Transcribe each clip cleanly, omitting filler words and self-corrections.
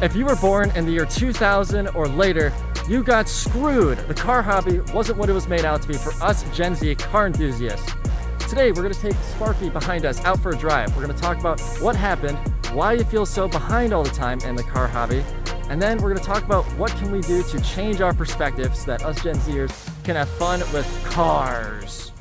If you were born in the year 2000 or later, you got screwed. The car hobby wasn't what it was made out to be for us Gen Z car enthusiasts. Today, we're gonna take Sparky behind us out for a drive. We're gonna talk about what happened, why you feel so behind all the time in the car hobby, and then we're gonna talk about what can we do to change our perspective so that us Gen Zers can have fun with cars.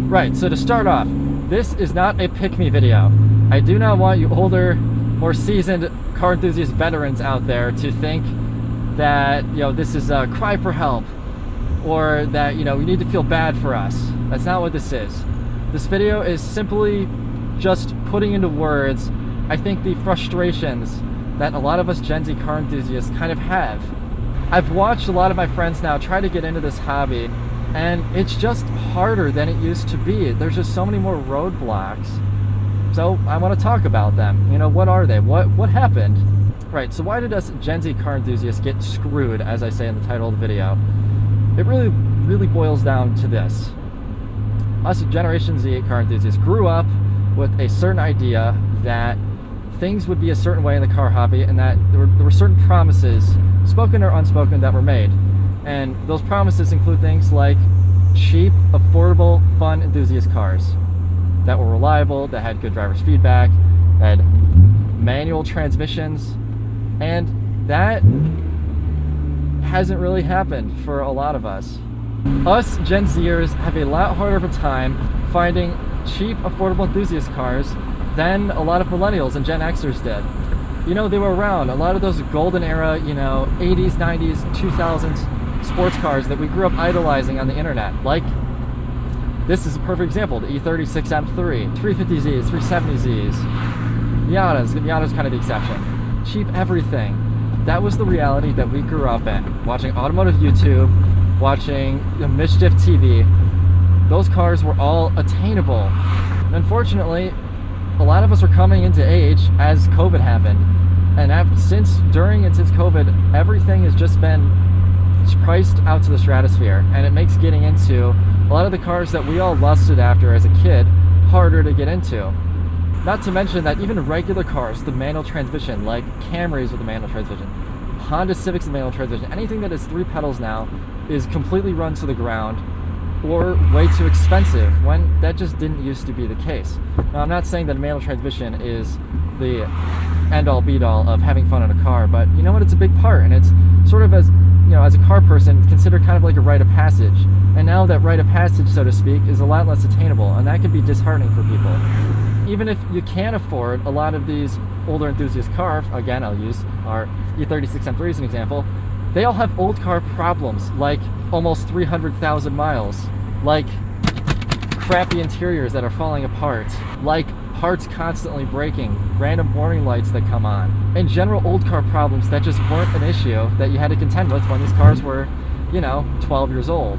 Right, so to start off, this is not a pick-me video. I do not want you older, more seasoned car enthusiast veterans out there to think that, this is a cry for help or that, we need to feel bad for us. That's not what this is. This video is simply just putting into words, I think, the frustrations that a lot of us Gen Z car enthusiasts kind of have. I've watched a lot of my friends now try to get into this hobby, and it's just harder than it used to be. There's just so many more roadblocks. So I want to talk about them. What are they? What happened? Right, so why did us Gen Z car enthusiasts get screwed, as I say in the title of the video? It really boils down to this. Us Generation Z car enthusiasts grew up with a certain idea that things would be a certain way in the car hobby, and that there were certain promises, spoken or unspoken, that were made. And those promises include things like cheap, affordable, fun enthusiast cars that were reliable, that had good driver's feedback, that had manual transmissions, and that hasn't really happened for a lot of us. Us Gen Zers have a lot harder of a time finding cheap, affordable enthusiast cars than a lot of millennials and Gen Xers did. They were around. A lot of those golden era, 80s, 90s, 2000s sports cars that we grew up idolizing on the internet. Like, this is a perfect example, the E36 M3, 350Zs, 370Zs, Miata's kind of the exception. Cheap everything. That was the reality that we grew up in. Watching automotive YouTube, watching Mischief TV, those cars were all attainable. And unfortunately, a lot of us were coming into age as COVID happened. And since COVID, everything has just been priced out to the stratosphere, and it makes getting into a lot of the cars that we all lusted after as a kid harder to get into. Not to mention that even regular cars with the manual transmission, like Camrys with the manual transmission, Honda Civics with the manual transmission, anything that is 3 pedals now is completely run to the ground or way too expensive, when that just didn't used to be the case. Now, I'm not saying that a manual transmission is the end-all be-all of having fun in a car, but you know what, it's a big part, and it's sort of, as a car person, considered kind of like a rite of passage. And now that rite of passage, so to speak, is a lot less attainable, and that can be disheartening for people. Even if you can afford a lot of these older enthusiast cars, again, I'll use our E36 M3 as an example, they all have old car problems, like almost 300,000 miles, like crappy interiors that are falling apart, like parts constantly breaking, random warning lights that come on, and general old car problems that just weren't an issue that you had to contend with when these cars were, 12 years old.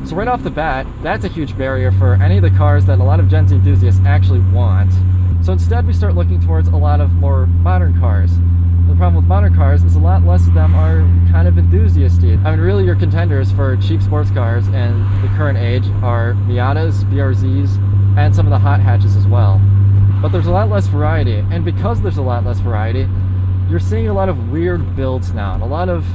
So right off the bat, that's a huge barrier for any of the cars that a lot of Gen Z enthusiasts actually want. So instead, we start looking towards a lot of more modern cars. The problem with modern cars is a lot less of them are kind of enthusiasty. Really your contenders for cheap sports cars in the current age are Miatas, BRZs, and some of the hot hatches as well. But there's a lot less variety, and because there's a lot less variety, you're seeing a lot of weird builds now, and a lot of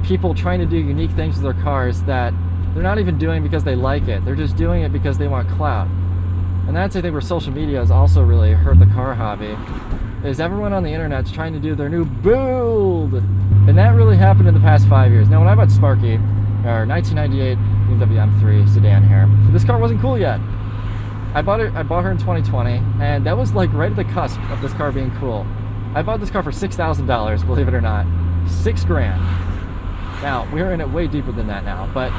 people trying to do unique things with their cars that they're not even doing because they like it. They're just doing it because they want clout. And that's, I think, where social media has also really hurt the car hobby, is everyone on the internet's trying to do their new build. And that really happened in the past 5 years. Now, when I bought Sparky, our 1998 BMW M3 sedan here, this car wasn't cool yet. I bought her in 2020, and that was like right at the cusp of this car being cool. I bought this car for $6,000, believe it or not. $6,000. Now, we're in it way deeper than that now, but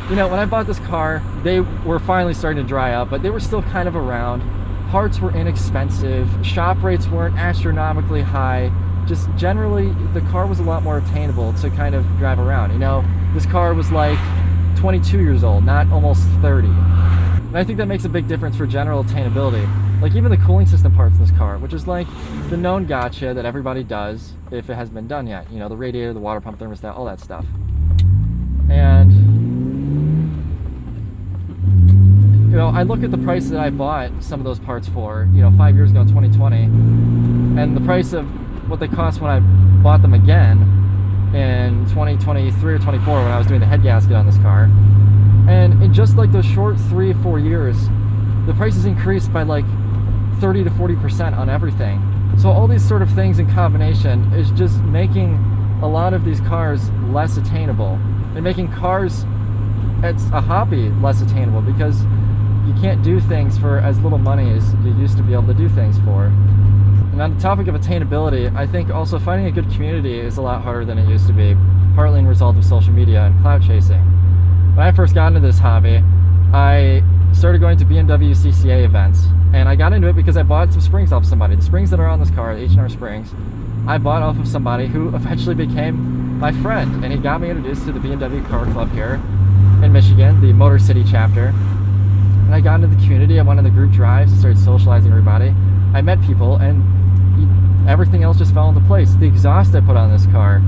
when I bought this car, they were finally starting to dry up, but they were still kind of around. Parts were inexpensive, shop rates weren't astronomically high. Just generally, the car was a lot more attainable to kind of drive around. This car was like 22 years old, not almost 30. And I think that makes a big difference for general attainability. Like even the cooling system parts in this car, which is like the known gotcha that everybody does if it hasn't been done yet. You know, the radiator, the water pump, thermostat, all that stuff. And you know, I look at the price that I bought some of those parts for, you know, 5 years ago in 2020, and the price of what they cost when I bought them again in 2023 or 24 when I was doing the head gasket on this car. And in just like those short 3-4 years, the prices increased by like 30 to 40% on everything. So all these sort of things in combination is just making a lot of these cars less attainable, and making cars, it's a hobby, less attainable, because you can't do things for as little money as you used to be able to do things for. And on the topic of attainability, I think also finding a good community is a lot harder than it used to be, partly in result of social media and clout chasing. When I first got into this hobby, I started going to BMW CCA events, and I got into it because I bought some springs off somebody. The springs that are on this car, the H&R springs, I bought off of somebody who eventually became my friend, and he got me introduced to the BMW Car Club here in Michigan, the Motor City chapter. And I got into the community, I went on the group drives, started socializing with everybody. I met people, and everything else just fell into place. The exhaust I put on this car,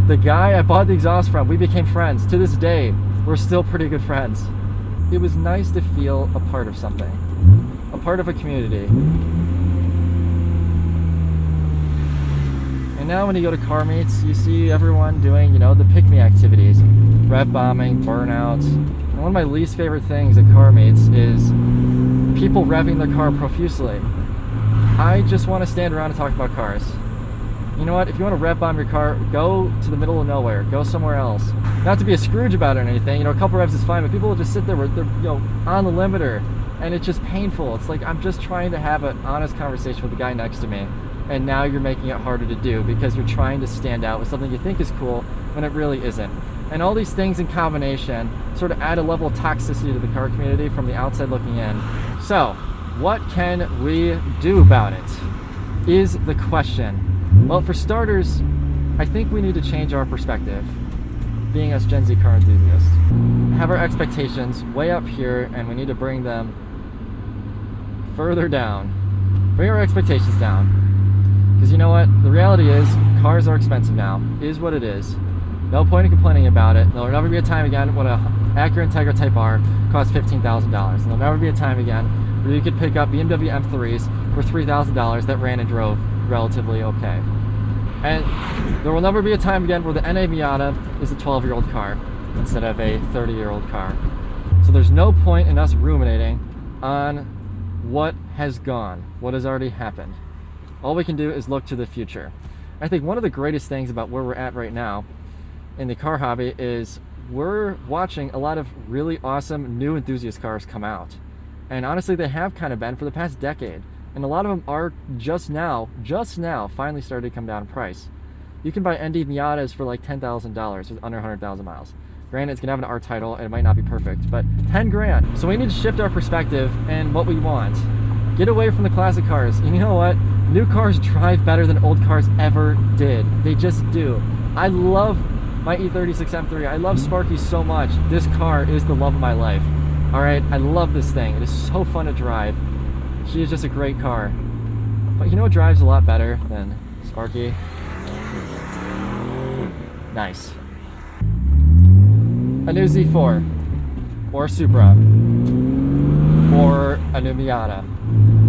the guy I bought the exhaust from, we became friends. To this day, we're still pretty good friends. It was nice to feel a part of something, a part of a community. And now when you go to car meets, you see everyone doing, you know, the pick-me activities, rev bombing, burnouts. And one of my least favorite things at car meets is people revving their car profusely. I just want to stand around and talk about cars. You know what? If you want to rev bomb your car, go to the middle of nowhere. Go somewhere else. Not to be a Scrooge about it or anything. You know, a couple revs is fine, but people will just sit there with their, you know, on the limiter, and it's just painful. It's like I'm just trying to have an honest conversation with the guy next to me, and now you're making it harder to do because you're trying to stand out with something you think is cool when it really isn't. And all these things in combination sort of add a level of toxicity to the car community from the outside looking in. So, what can we do about it? Is the question. Well, for starters, I think we need to change our perspective, being us Gen Z car enthusiasts. Have our expectations way up here, and we need to bring them further down. Bring our expectations down. Because you know what? The reality is, cars are expensive now. It is what it is. No point in complaining about it. There'll never be a time again when a Acura Integra Type R costs $15,000. There'll never be a time again where you could pick up BMW M3s for $3,000 that ran and drove relatively okay. And there will never be a time again where the NA Miata is a 12-year-old car instead of a 30-year-old car. So there's no point in us ruminating on what has gone, what has already happened. All we can do is look to the future. I think one of the greatest things about where we're at right now in the car hobby is we're watching a lot of really awesome new enthusiast cars come out. And honestly, they have kind of been for the past decade. And a lot of them are just now finally started to come down in price. You can buy ND Miatas for like $10,000 with under 100,000 miles. Granted, it's gonna have an R title and it might not be perfect, but 10 grand. So we need to shift our perspective and what we want. Get away from the classic cars. And you know what? New cars drive better than old cars ever did. They just do. I love my E36 M3. I love Sparky so much. This car is the love of my life. All right, I love this thing. It is so fun to drive. She is just a great car. But you know what drives a lot better than Sparky? Nice. A new Z4 or Supra or a new Miata.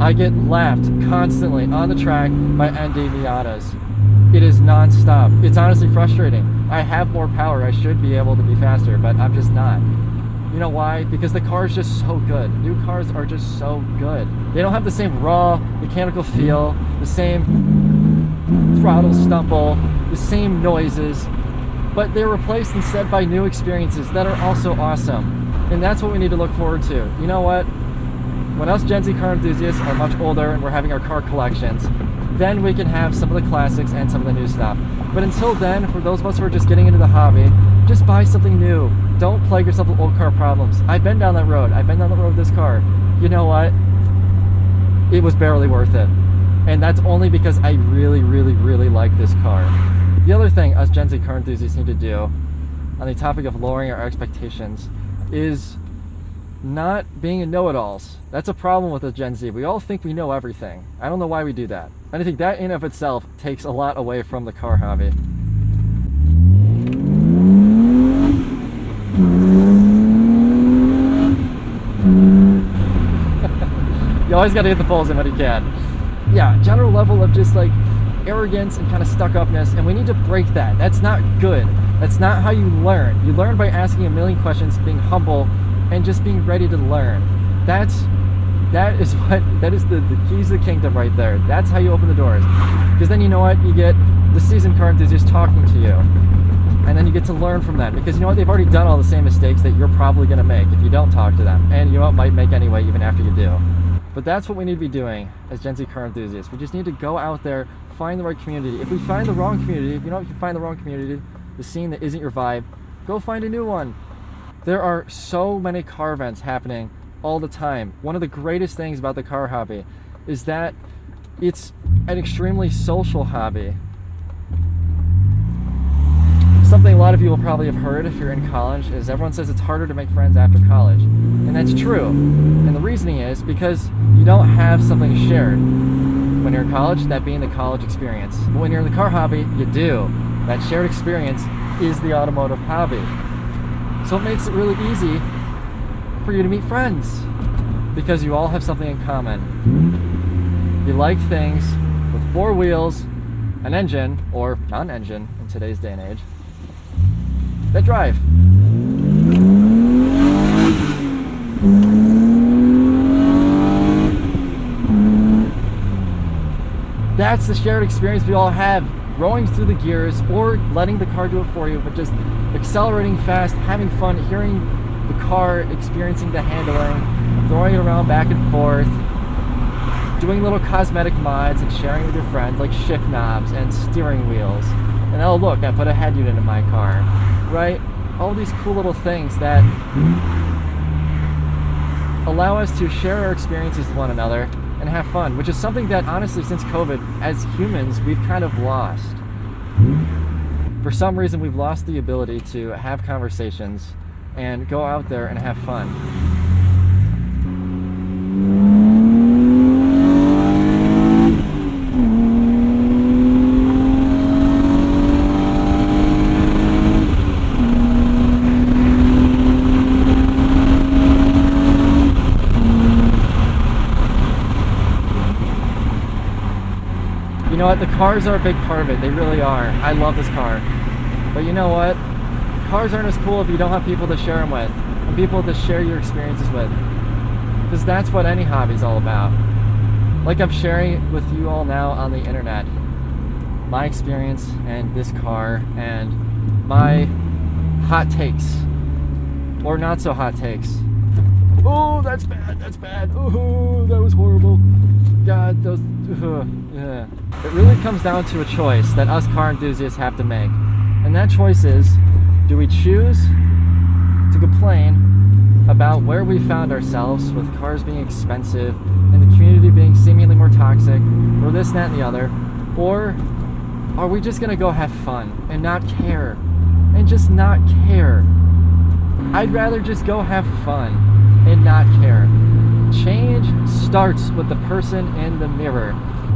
I get laughed constantly on the track by ND Miatas. It is non-stop. It's honestly frustrating. I have more power. I should be able to be faster, but I'm just not. You know why? Because the car is just so good. New cars are just so good. They don't have the same raw mechanical feel, the same throttle stumble, the same noises, but they're replaced instead by new experiences that are also awesome. And that's what we need to look forward to. You know what? When us Gen Z car enthusiasts are much older and we're having our car collections, then we can have some of the classics and some of the new stuff. But until then, for those of us who are just getting into the hobby, just buy something new. Don't plague yourself with old car problems. I've been down that road. I've been down the road with this car. You know what? It was barely worth it. And that's only because I really, really, really like this car. The other thing us Gen Z car enthusiasts need to do on the topic of lowering our expectations is not being know-it-alls. That's a problem with the Gen Z. We all think we know everything. I don't know why we do that. And I think that in of itself takes a lot away from the car hobby. You always gotta hit the poles in when you can. Yeah, general level of just like arrogance and kind of stuck-upness, and we need to break that. That's not good. That's not how you learn. You learn by asking a million questions, being humble, and just being ready to learn. That is the keys to the kingdom right there. That's how you open the doors. Because then you know what? You get the seasoned car enthusiast talking to you. And then you get to learn from them. Because you know what? They've already done all the same mistakes that you're probably going to make if you don't talk to them. And you know what? Might make anyway, even after you do. But that's what we need to be doing as Gen Z car enthusiasts. We just need to go out there, find the right community. If we find the wrong community, if you find the wrong community, the scene that isn't your vibe, go find a new one. There are so many car events happening all the time. One of the greatest things about the car hobby is that it's an extremely social hobby. Something a lot of you will probably have heard if you're in college is everyone says it's harder to make friends after college. And that's true. And the reasoning is because you don't have something shared. When you're in college, that being the college experience. But when you're in the car hobby, you do. That shared experience is the automotive hobby. So it makes it really easy for you to meet friends because you all have something in common. You like things with 4 wheels, an engine, or non-engine in today's day and age, that drive. That's the shared experience we all have. Rolling through the gears or letting the car do it for you, but just accelerating fast, having fun, hearing the car, experiencing the handling, throwing it around back and forth, doing little cosmetic mods and sharing with your friends like shift knobs and steering wheels. And oh look, I put a head unit in my car, right? All these cool little things that allow us to share our experiences with one another and have fun, which is something that honestly since COVID, as humans, we've kind of lost. For some reason, we've lost the ability to have conversations and go out there and have fun. You know what? The cars are a big part of it. They really are. I love this car. But you know what? Cars aren't as cool if you don't have people to share them with and people to share your experiences with. Because that's what any hobby is all about. Like I'm sharing with you all now on the internet, my experience and this car and my hot takes or not so hot takes. Oh, that's bad. That's bad. Oh, that was horrible. God, those. Yeah. It really comes down to a choice that us car enthusiasts have to make. And that choice is, do we choose to complain about where we found ourselves with cars being expensive and the community being seemingly more toxic, or this, that, and the other, or are we just gonna go have fun and not care? And just not care. I'd rather just go have fun and not care. Change starts with the person in the mirror.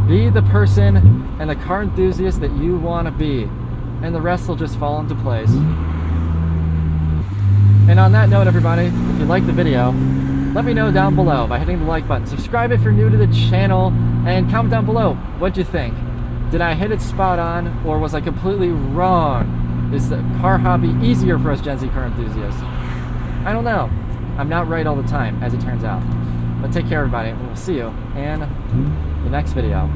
Be the person and the car enthusiast that you want to be, and the rest will just fall into place. And on that note, everybody, if you liked the video, let me know down below by hitting the like button. Subscribe if you're new to the channel, and comment down below. What'd you think? Did I hit it spot on, or was I completely wrong? Is the car hobby easier for us Gen Z car enthusiasts? I don't know. I'm not right all the time, as it turns out. But take care, everybody, and we'll see you in the next video.